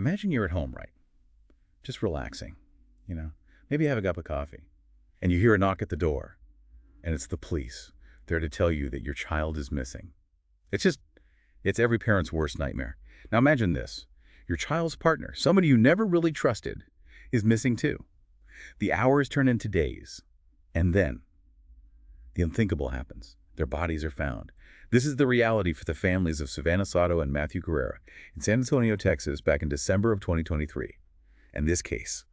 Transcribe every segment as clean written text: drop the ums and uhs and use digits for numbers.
Imagine you're at home, right? Just relaxing, you know? Maybe have a cup of coffee. And you hear a knock at the door. And it's the police. There to tell you that your child is missing. It's every parent's worst nightmare. Now imagine this. Your child's partner, somebody you never really trusted, is missing too. The hours turn into days. And then, the unthinkable happens. Their bodies are found. This is the reality for the families of Savannah Soto and Matthew Carrera in San Antonio, Texas, back in December of 2023. And this case,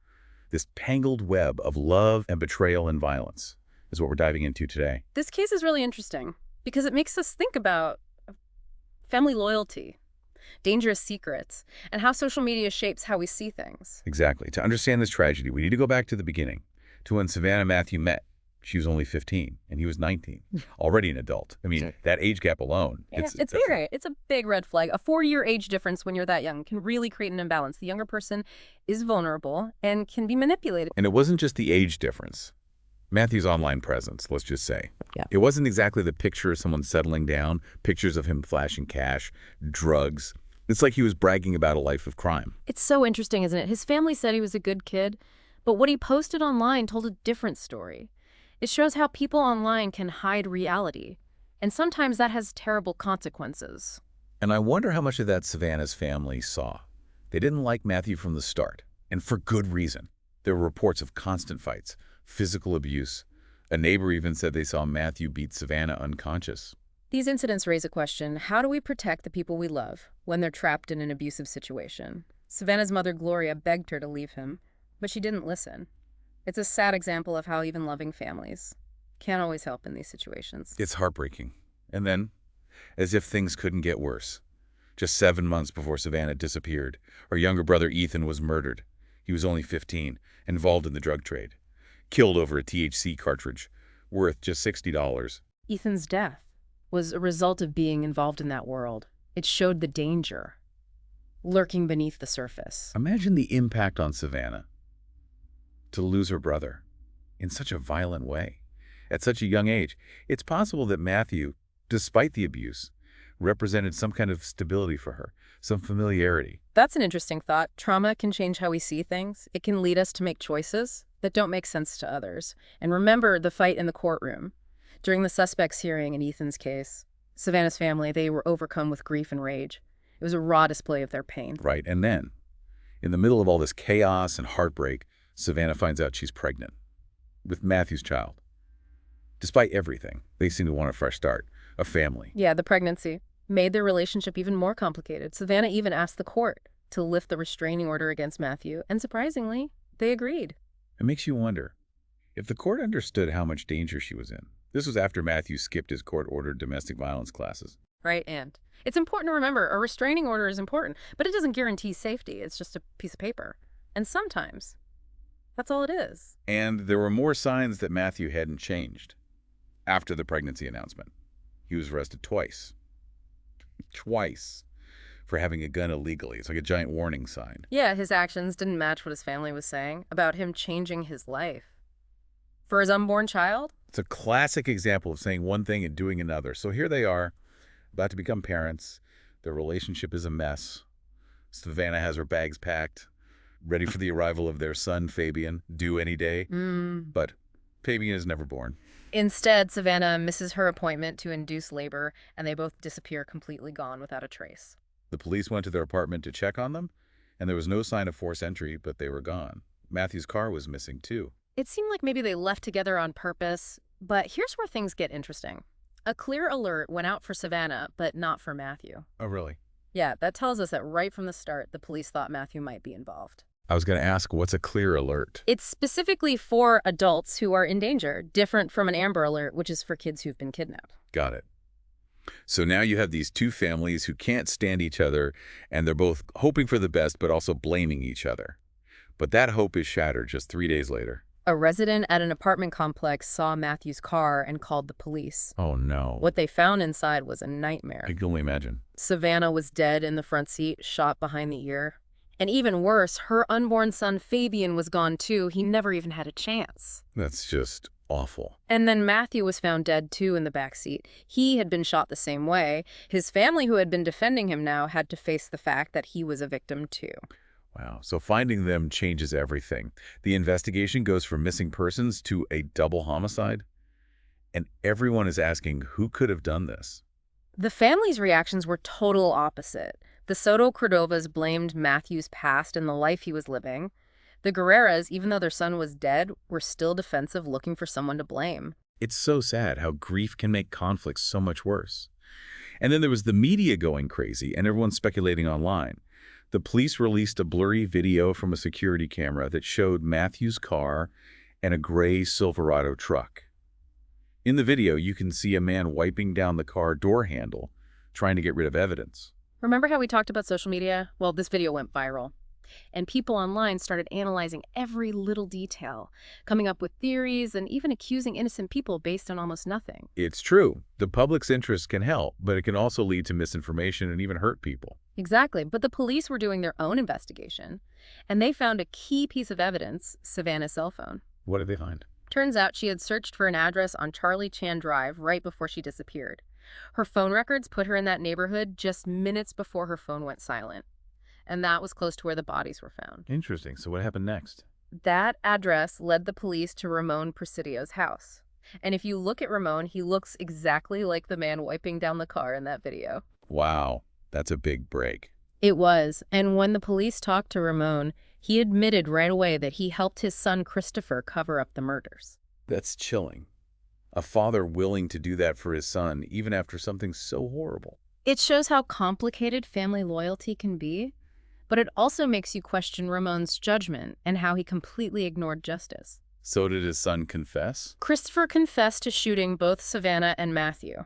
this tangled web of love and betrayal and violence, is what we're diving into today. This case is really interesting because it makes us think about family loyalty, dangerous secrets, and how social media shapes how we see things. Exactly. To understand this tragedy, we need to go back to the beginning, to when Savannah and Matthew met. She was only 15, and he was 19, already an adult. I mean, that age gap alone. It's a big red flag. A 4-year age difference when you're that young can really create an imbalance. The younger person is vulnerable and can be manipulated. And it wasn't just the age difference. Matthew's online presence, let's just say. Yeah. It wasn't exactly the picture of someone settling down, pictures of him flashing cash, drugs. It's like he was bragging about a life of crime. It's so interesting, isn't it? His family said he was a good kid, but what he posted online told a different story. It shows how people online can hide reality, and sometimes that has terrible consequences. And I wonder how much of that Savannah's family saw. They didn't like Matthew from the start, and for good reason. There were reports of constant fights, physical abuse. A neighbor even said they saw Matthew beat Savannah unconscious. These incidents raise a question: how do we protect the people we love when they're trapped in an abusive situation? Savannah's mother, Gloria, begged her to leave him, but she didn't listen. It's a sad example of how even loving families can't always help in these situations. It's heartbreaking. And then, as if things couldn't get worse, just 7 months before Savannah disappeared, her younger brother Ethan was murdered. He was only 15, involved in the drug trade, killed over a THC cartridge, worth just $60. Ethan's death was a result of being involved in that world. It showed the danger lurking beneath the surface. Imagine the impact on Savannah to lose her brother in such a violent way at such a young age. It's possible that Matthew, despite the abuse, represented some kind of stability for her, some familiarity. That's an interesting thought. Trauma can change how we see things. It can lead us to make choices that don't make sense to others. And remember the fight in the courtroom. During the suspect's hearing in Ethan's case, Savannah's family, they were overcome with grief and rage. It was a raw display of their pain. Right, and then, in the middle of all this chaos and heartbreak, Savannah finds out she's pregnant with Matthew's child. Despite everything, they seem to want a fresh start, a family. Yeah, the pregnancy made their relationship even more complicated. Savannah even asked the court to lift the restraining order against Matthew, and surprisingly, they agreed. It makes you wonder if the court understood how much danger she was in. This was after Matthew skipped his court-ordered domestic violence classes. Right, and it's important to remember a restraining order is important, but it doesn't guarantee safety. It's just a piece of paper. And sometimes that's all it is. And there were more signs that Matthew hadn't changed after the pregnancy announcement. He was arrested twice. Twice. For having a gun illegally. It's like a giant warning sign. Yeah, his actions didn't match what his family was saying about him changing his life. For his unborn child? It's a classic example of saying one thing and doing another. So here they are, about to become parents. Their relationship is a mess. Savannah has her bags packed, ready for the arrival of their son, Fabian, due any day. But Fabian is never born. Instead, Savannah misses her appointment to induce labor, and they both disappear completely gone without a trace. The police went to their apartment to check on them, and there was no sign of forced entry, but they were gone. Matthew's car was missing, too. It seemed like maybe they left together on purpose, but here's where things get interesting. A clear alert went out for Savannah, but not for Matthew. Oh, really? Yeah, that tells us that right from the start, the police thought Matthew might be involved. I was going to ask, what's a clear alert? It's specifically for adults who are in danger, different from an Amber Alert, which is for kids who've been kidnapped. Got it. So now you have these two families who can't stand each other, and they're both hoping for the best, but also blaming each other. But that hope is shattered just 3 days later. A resident at an apartment complex saw Matthew's car and called the police. Oh, no. What they found inside was a nightmare. I can only imagine. Savannah was dead in the front seat, shot behind the ear. And even worse, her unborn son Fabian was gone too. He never even had a chance. That's just awful. And then Matthew was found dead too in the back seat. He had been shot the same way. His family, who had been defending him now, had to face the fact that he was a victim too. Wow. So finding them changes everything. The investigation goes from missing persons to a double homicide, and everyone is asking who could have done this. The family's reactions were total opposite. The Soto Cordovas blamed Matthew's past and the life he was living. The Guerreras, even though their son was dead, were still defensive, looking for someone to blame. It's so sad how grief can make conflicts so much worse. And then there was the media going crazy and everyone speculating online. The police released a blurry video from a security camera that showed Matthew's car and a gray Silverado truck. In the video, you can see a man wiping down the car door handle, trying to get rid of evidence. Remember how we talked about social media? Well, this video went viral. And people online started analyzing every little detail, coming up with theories and even accusing innocent people based on almost nothing. It's true. The public's interest can help, but it can also lead to misinformation and even hurt people. Exactly, but the police were doing their own investigation, and they found a key piece of evidence, Savannah's cell phone. What did they find? Turns out she had searched for an address on Charlie Chan Drive right before she disappeared. Her phone records put her in that neighborhood just minutes before her phone went silent. And that was close to where the bodies were found. Interesting. So what happened next? That address led the police to Ramon Presidio's house. And if you look at Ramon, he looks exactly like the man wiping down the car in that video. Wow, that's a big break. It was. And when the police talked to Ramon, he admitted right away that he helped his son Christopher cover up the murders. That's chilling. A father willing to do that for his son, even after something so horrible. It shows how complicated family loyalty can be, but it also makes you question Ramon's judgment and how he completely ignored justice. So did his son confess? Christopher confessed to shooting both Savannah and Matthew.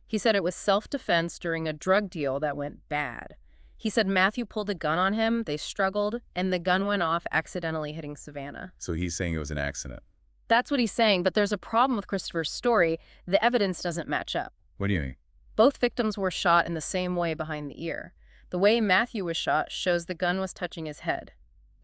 He said it was self-defense during a drug deal that went bad. He said Matthew pulled a gun on him, they struggled, and the gun went off, accidentally hitting Savannah. So he's saying it was an accident. That's what he's saying, but there's a problem with Christopher's story. The evidence doesn't match up. What do you mean? Both victims were shot in the same way behind the ear. The way Matthew was shot shows the gun was touching his head.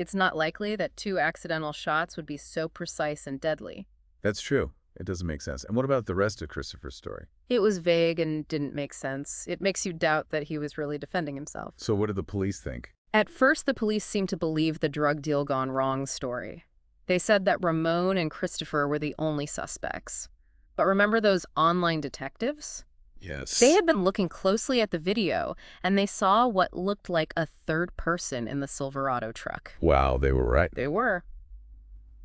It's not likely that two accidental shots would be so precise and deadly. That's true. It doesn't make sense. And what about the rest of Christopher's story? It was vague and didn't make sense. It makes you doubt that he was really defending himself. So what did the police think? At first, the police seemed to believe the drug deal gone wrong story. They said that Ramon and Christopher were the only suspects. But remember those online detectives? Yes. They had been looking closely at the video, and they saw what looked like a third person in the Silverado truck. Wow, they were right. They were.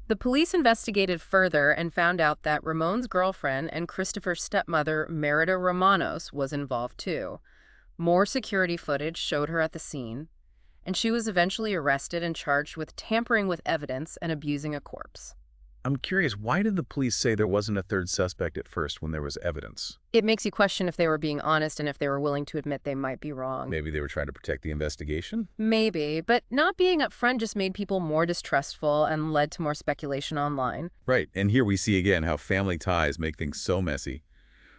The police investigated further and found out that Ramon's girlfriend and Christopher's stepmother, Merida Romanos, was involved too. More security footage showed her at the scene, and she was eventually arrested and charged with tampering with evidence and abusing a corpse. I'm curious, why did the police say there wasn't a third suspect at first when there was evidence? It makes you question if they were being honest and if they were willing to admit they might be wrong. Maybe they were trying to protect the investigation? Maybe, but not being upfront just made people more distrustful and led to more speculation online. Right, and here we see again how family ties make things so messy.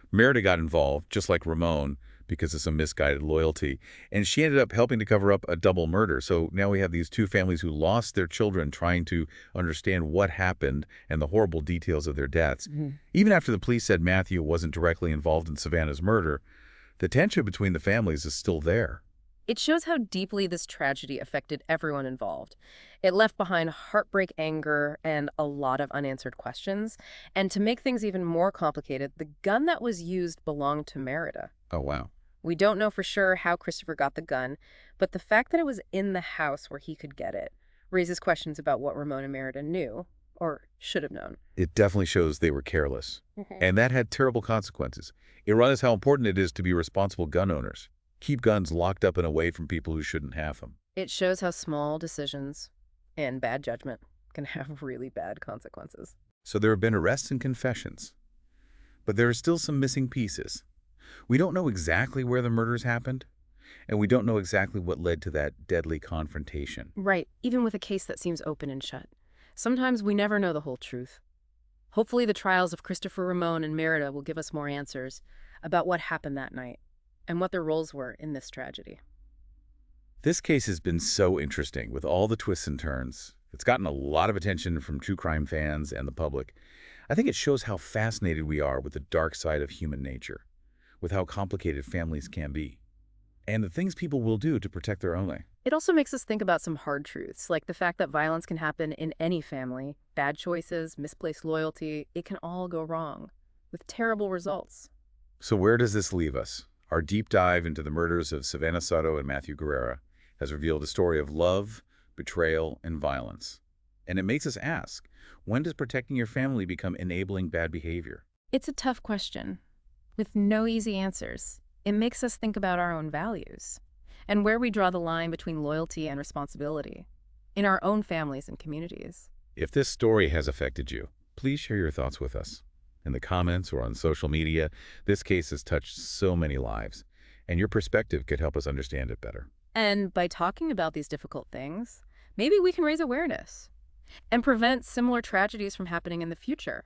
Merida got involved, just like Ramon, because of some misguided loyalty, and she ended up helping to cover up a double murder. So now we have these two families who lost their children trying to understand what happened and the horrible details of their deaths. Even after the police said Matthew wasn't directly involved in Savannah's murder, the tension between the families is still there. It shows how deeply this tragedy affected everyone involved. It left behind heartbreak, anger, and a lot of unanswered questions. And to make things even more complicated, the gun that was used belonged to Merida. Oh, wow. We don't know for sure how Christopher got the gun, but the fact that it was in the house where he could get it raises questions about what Ramon and Merida knew, or should have known. It definitely shows they were careless. And that had terrible consequences. It reminds us how important it is to be responsible gun owners. Keep guns locked up and away from people who shouldn't have them. It shows how small decisions and bad judgment can have really bad consequences. So there have been arrests and confessions. But there are still some missing pieces. We don't know exactly where the murders happened, and we don't know exactly what led to that deadly confrontation. Right, even with a case that seems open and shut. Sometimes we never know the whole truth. Hopefully the trials of Christopher, Ramon, and Merida will give us more answers about what happened that night and what their roles were in this tragedy. This case has been so interesting with all the twists and turns. It's gotten a lot of attention from true crime fans and the public. I think it shows how fascinated we are with the dark side of human nature, with how complicated families can be. and the things people will do to protect their own. It also makes us think about some hard truths, like the fact that violence can happen in any family. Bad choices, misplaced loyalty, it can all go wrong, with terrible results. So where does this leave us? Our deep dive into the murders of Savannah Soto and Matthew Guerrera has revealed a story of love, betrayal, and violence. And it makes us ask, when does protecting your family become enabling bad behavior? It's a tough question, with no easy answers. It makes us think about our own values and where we draw the line between loyalty and responsibility in our own families and communities. If this story has affected you, please share your thoughts with us. In the comments or on social media, this case has touched so many lives, and your perspective could help us understand it better. And by talking about these difficult things, maybe we can raise awareness and prevent similar tragedies from happening in the future.